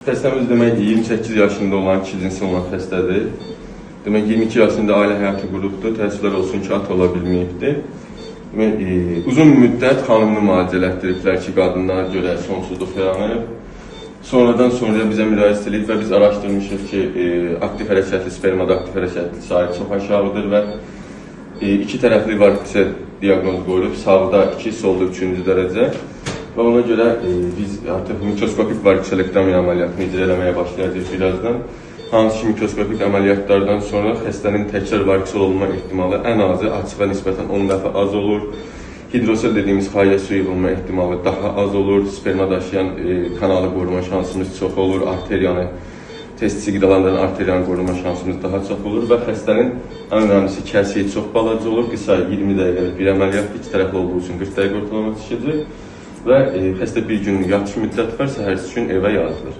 Xəstəmiz demək 28 yaşında olan 2 cinsi olan xəstədir. Demək 22 yaşında ailə həyatı qurubdur. Təəssüflər olsun ki, ata ola bilməyibdir. Demək uzun müddət xanımını müalicə etdiriblər ki, qadınlara görə sonsuzluq yaranıb. Sonradan bizə müraciət edib və biz araşdırmışıq ki, aktiv hərəkətli spermada aktiv hərəkətli sayı çox aşağıdır və iki tərəfli varikose diaqnoz qoyulub. Sağda 2, solda 3-cü dərəcə. Və ona görə biz artıq mikroskopik varikoselektomiya əməliyyatını icra eləməyə başlayacağıq birazdan. Hansı ki, mikroskopik əməliyyatlardan sonra xəstənin təkrar varikosel olma ehtimalı ən azı açığa nisbətən 10 dəfə az olur. Hidrosel dediyimiz xayya suyu yığılma ehtimalı daha az olur. Sperma daşıyan kanalı qoruma şansımız çox olur. Arteriyanı, testisi qidalandıran arteriyanı qoruma şansımız daha çox olur və xəstənin ən önəmlisi kəsiyi çox balaca olur. Qısa 20 dəqiqəlik bir əməliyyat, iki tərəfli olduğu üçün 40 dəqiqə ortalama düşəcək və xəstə bir günlük yatış müddəti var, səhərsi gün evə yazılır.